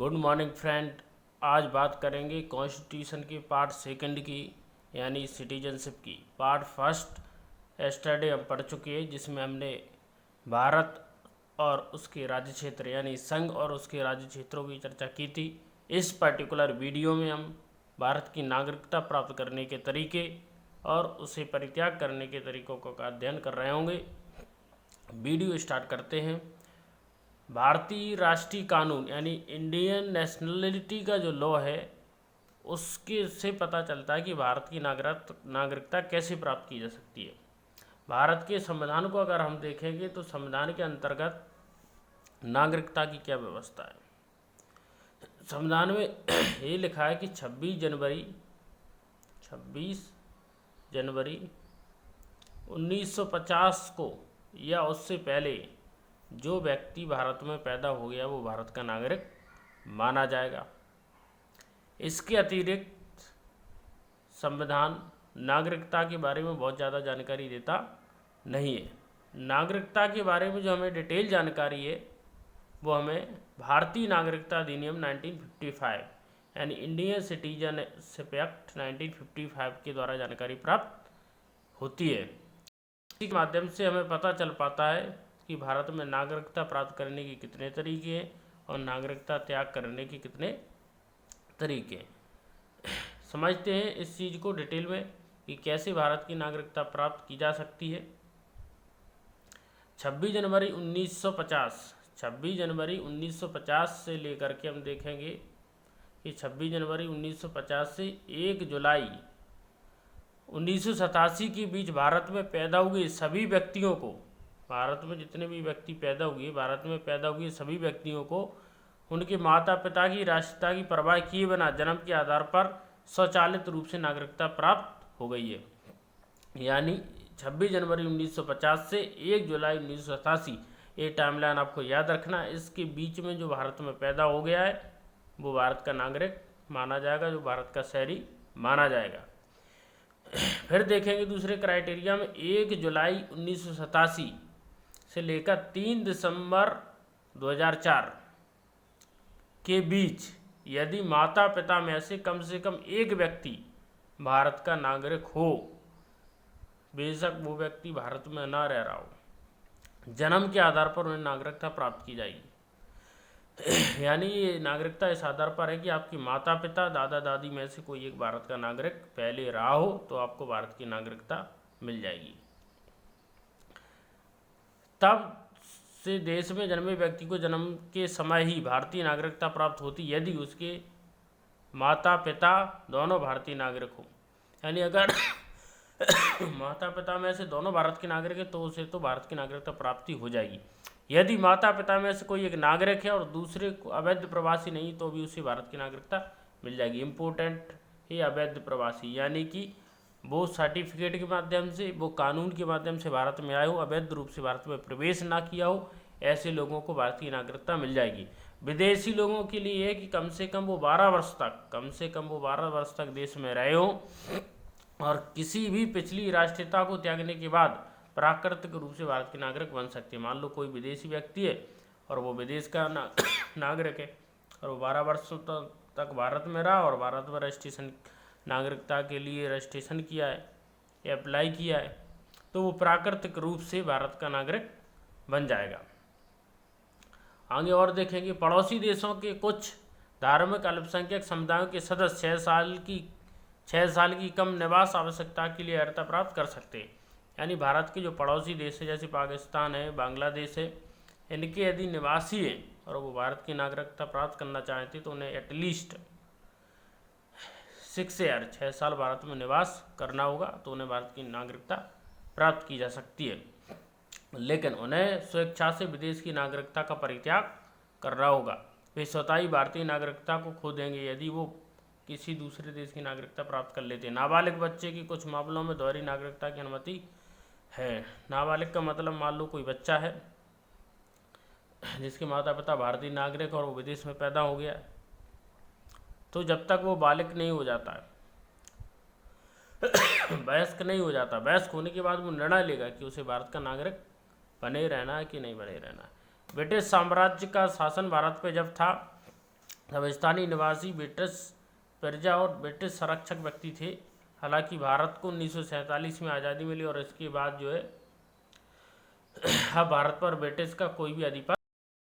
Good morning friend. आज बात करेंगे कॉन्स्टिट्यूशन की पार्ट सेकंड की, यानी सिटीजनशिप की। पार्ट फर्स्ट एस्टरडे हम पढ़ चुके हैं, जिसमें हमने भारत और उसके राज्य क्षेत्र यानी संघ और उसके राज्य क्षेत्रों की चर्चा की थी। इस पर्टिकुलर वीडियो में हम भारत की नागरिकता प्राप्त करने के तरीके और उसे परित्याग करने के तरीकों का अध्ययन कर रहे होंगे। वीडियो स्टार्ट करते हैं। भारतीय राष्ट्रीय कानून यानी इंडियन नेशनलिटी का जो लॉ है, उसके से पता चलता है कि भारत की नागरिकता कैसे प्राप्त की जा सकती है। भारत के संविधान को अगर हम देखेंगे तो संविधान के अंतर्गत नागरिकता की क्या व्यवस्था है। संविधान में ये लिखा है कि 26 जनवरी 1950 को या उससे पहले जो व्यक्ति भारत में पैदा हो गया वो भारत का नागरिक माना जाएगा। इसके अतिरिक्त संविधान नागरिकता के बारे में बहुत ज़्यादा जानकारी देता नहीं है। नागरिकता के बारे में जो हमें डिटेल जानकारी है वो हमें भारतीय नागरिकता अधिनियम 1955 यानी इंडियन सिटीजनशिप एक्ट 1955 के द्वारा जानकारी प्राप्त होती है। इसी के माध्यम से हमें पता चल पाता है कि भारत में नागरिकता प्राप्त करने के कितने तरीके हैं और नागरिकता त्याग करने के कितने तरीके हैं। समझते हैं इस चीज़ को डिटेल में कि कैसे भारत की नागरिकता प्राप्त की जा सकती है। 26 जनवरी 1950 से लेकर के हम देखेंगे कि 26 जनवरी 1950 से 1 जुलाई 1987 के बीच भारत में पैदा हुए सभी व्यक्तियों को, भारत में जितने भी व्यक्ति पैदा हुए, भारत में पैदा हुए सभी व्यक्तियों को उनके माता पिता की राष्ट्रीयता की परवाह किए बिना जन्म के आधार पर स्वचालित रूप से नागरिकता प्राप्त हो गई है। यानी 26 जनवरी 1950 से 1 जुलाई 1987, ये टाइमलाइन आपको याद रखना। इसके बीच में जो भारत में पैदा हो गया है वो भारत का नागरिक माना जाएगा, जो भारत का शहरी माना जाएगा। फिर देखेंगे दूसरे क्राइटेरिया में 1 जुलाई 1987 से लेकर 3 दिसंबर 2004 के बीच यदि माता पिता में से कम एक व्यक्ति भारत का नागरिक हो, बेशक वो व्यक्ति भारत में ना रह रहा हो, जन्म के आधार पर उन्हें नागरिकता प्राप्त की जाएगी। यानी ये नागरिकता इस आधार पर है कि आपकी माता पिता दादा दादी में से कोई एक भारत का नागरिक पहले रहा हो तो आपको भारत की नागरिकता मिल जाएगी। तब से देश में जन्मे व्यक्ति को जन्म के समय ही भारतीय नागरिकता प्राप्त होती यदि उसके माता पिता दोनों भारतीय नागरिक हो। यानी अगर माता पिता में से दोनों भारत के नागरिक है तो उसे तो भारत की नागरिकता प्राप्ति हो जाएगी। यदि माता पिता में से कोई एक नागरिक है और दूसरे को अवैध प्रवासी नहीं तो भी उसे भारत की नागरिकता मिल जाएगी। इम्पोर्टेंट है अवैध प्रवासी, यानी कि वो सर्टिफिकेट के माध्यम से, वो कानून के माध्यम से भारत में आए हो, अवैध रूप से भारत में प्रवेश ना किया हो, ऐसे लोगों को भारतीय नागरिकता मिल जाएगी। विदेशी लोगों के लिए है कि कम से कम वो 12 वर्ष तक देश में रहे हों और किसी भी पिछली राष्ट्रीयता को त्यागने के बाद प्राकृतिक रूप से भारत के नागरिक बन सकते हैं। मान लो कोई विदेशी व्यक्ति है और वो विदेश का नागरिक है और वो 12 वर्षों तक भारत में रहा और भारत में रजिस्ट्रेशन, नागरिकता के लिए रजिस्ट्रेशन किया है, अप्लाई किया है, तो वो प्राकृतिक रूप से भारत का नागरिक बन जाएगा। आगे और देखेंगे, पड़ोसी देशों के कुछ धार्मिक अल्पसंख्यक समुदायों के सदस्य 6 साल की कम निवास आवश्यकता के लिए अर्हता प्राप्त कर सकते हैं। यानी भारत के जो पड़ोसी देश है जैसे पाकिस्तान है, बांग्लादेश है, इनके यदि निवासी हैं और वो भारत की नागरिकता प्राप्त करना चाहते तो उन्हें एटलीस्ट 6 साल भारत में निवास करना होगा, तो उन्हें भारत की नागरिकता प्राप्त की जा सकती है। लेकिन उन्हें स्वेच्छा से विदेश की नागरिकता का परित्याग करना होगा। वे स्वतः ही भारतीय नागरिकता को खो देंगे यदि वो किसी दूसरे देश की नागरिकता प्राप्त कर लेते हैं। नाबालिग बच्चे की कुछ मामलों में दोहरी नागरिकता की अनुमति है। नाबालिग का मतलब मान लो कोई बच्चा है जिसके माता पिता भारतीय नागरिक और वो विदेश में पैदा हो गया, तो जब तक वो बालिग नहीं हो जाता है, वयस्क नहीं हो जाता, वयस्क होने के बाद वो निर्णय लेगा कि उसे भारत का नागरिक बने रहना है कि नहीं बने रहना है। ब्रिटिश साम्राज्य का शासन भारत पे जब था अब स्थानीय निवासी ब्रिटिश प्रजा और ब्रिटिश संरक्षक व्यक्ति थे। हालांकि भारत को 1947 में आज़ादी मिली और इसके बाद जो है अब भारत पर ब्रिटिश का कोई भी अधिकार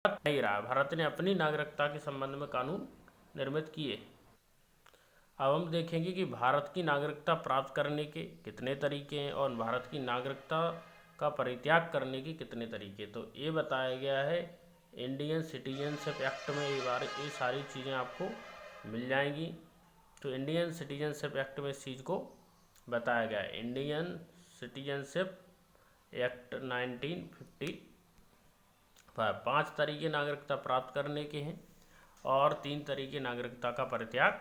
नहीं रहा। भारत ने अपनी नागरिकता के संबंध में कानून निर्मित किए। अब हम देखेंगे कि भारत की नागरिकता प्राप्त करने के कितने तरीके हैं और भारत की नागरिकता का परित्याग करने के कितने तरीके। तो ये बताया गया है इंडियन सिटीजनशिप एक्ट में, ये सारी चीज़ें आपको मिल जाएंगी। तो इंडियन सिटीजनशिप एक्ट में इस चीज़ को बताया गया है। इंडियन सिटीजनशिप एक्ट 1955 5 तरीके नागरिकता प्राप्त करने के हैं और 3 तरीके नागरिकता का परित्याग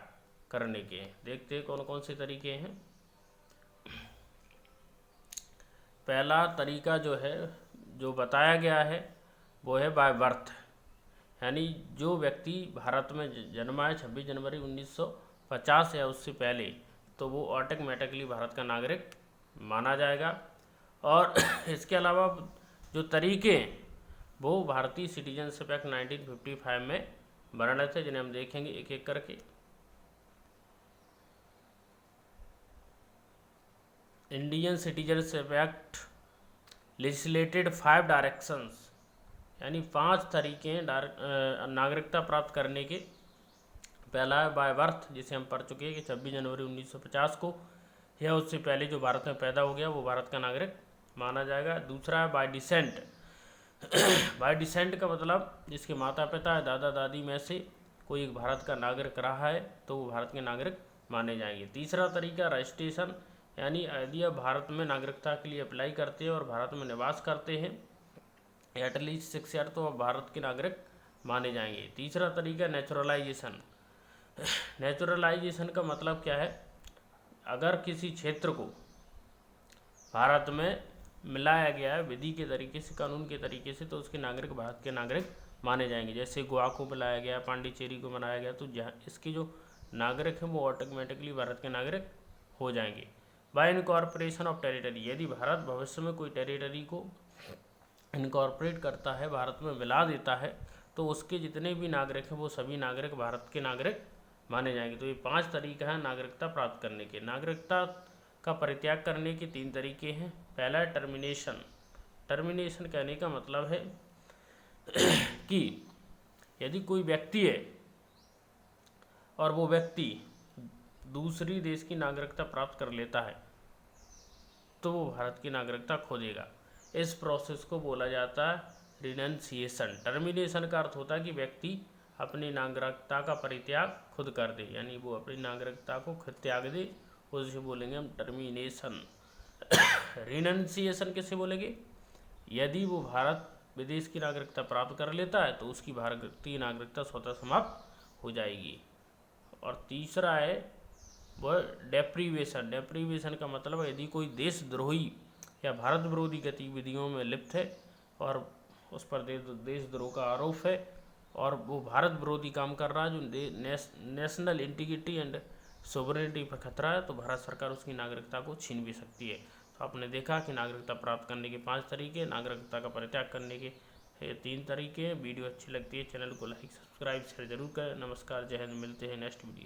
करने के हैं। देखते हैं कौन कौन से तरीके हैं। पहला तरीका जो है, जो बताया गया है, वो है बाय बर्थ, यानी जो व्यक्ति भारत में जन्मा है 26 जनवरी 1950 या उससे पहले, तो वो ऑटोमेटिकली भारत का नागरिक माना जाएगा। और इसके अलावा जो तरीके हैं वो भारतीय सिटीजनशिप एक्ट 1955 में वर्णित थे, जिन्हें हम देखेंगे एक एक करके। Indian citizenship act legislated 5 directions, यानी 5 तरीके हैं नागरिकता प्राप्त करने के। पहला है बाय बर्थ, जिसे हम पढ़ चुके हैं कि 26 जनवरी 1950 को या उससे पहले जो भारत में पैदा हो गया वो भारत का नागरिक माना जाएगा। दूसरा है बाय डिसेंट। बाय डिसेंट का मतलब जिसके माता पिता या दादा दादी में से कोई एक भारत का नागरिक रहा है तो वो भारत के नागरिक माने जाएंगे। तीसरा तरीका रजिस्ट्रेशन, यानी यदि आप भारत में नागरिकता के लिए अप्लाई करते हैं और भारत में निवास करते हैं एटलीस्ट 6 ईयर, तो आप भारत के नागरिक माने जाएंगे। तीसरा तरीका नेचुरलाइजेशन। नेचुरलाइजेशन का मतलब क्या है, अगर किसी क्षेत्र को भारत में मिलाया गया है विधि के तरीके से, कानून के तरीके से, तो उसके नागरिक भारत के नागरिक माने जाएंगे। जैसे गोवा को मिलाया गया, पांडिचेरी को बनाया गया, तो जहाँ इसके जो नागरिक हैं वो ऑटोमेटिकली भारत के नागरिक हो जाएंगे। बाय इनकॉर्पोरेशन ऑफ टेरिटरी, यदि भारत भविष्य में कोई टेरिटरी को इनकॉर्पोरेट करता है, भारत में मिला देता है, तो उसके जितने भी नागरिक हैं वो सभी नागरिक भारत के नागरिक माने जाएंगे। तो ये 5 तरीका है नागरिकता प्राप्त करने के। नागरिकता का परित्याग करने के 3 तरीके हैं। पहला है टर्मिनेशन। टर्मिनेशन कहने का मतलब है कि यदि कोई व्यक्ति है और वो व्यक्ति दूसरी देश की नागरिकता प्राप्त कर लेता है तो वो भारत की नागरिकता खो देगा। इस प्रोसेस को बोला जाता है रिनंसिएशन। टर्मिनेशन का अर्थ होता है कि व्यक्ति अपनी नागरिकता का परित्याग खुद कर दे, यानी वो अपनी नागरिकता को खुद त्याग दे, उसे बोलेंगे हम टर्मिनेशन। रिनंसिएशन किसे बोलेंगे, यदि वो भारत विदेश की नागरिकता प्राप्त कर लेता है तो उसकी भारतीय नागरिकता स्वतः समाप्त हो जाएगी। और तीसरा है वह डेप्रीवेशन। डेप्रीवेशन का मतलब है यदि कोई देशद्रोही या भारत विरोधी गतिविधियों में लिप्त है और उस पर देशद्रोह का आरोप है और वो भारत विरोधी काम कर रहा है जो नेशनल इंटीग्रिटी एंड सोवरेनिटी पर खतरा है, तो भारत सरकार उसकी नागरिकता को छीन भी सकती है। तो आपने देखा कि नागरिकता प्राप्त करने के 5 तरीके, नागरिकता का परित्याग करने के 3 तरीके हैं। वीडियो अच्छी लगती है चैनल को लाइक सब्सक्राइब शेयर जरूर करें। नमस्कार, जय हिंद, मिलते हैं नेक्स्ट वीडियो।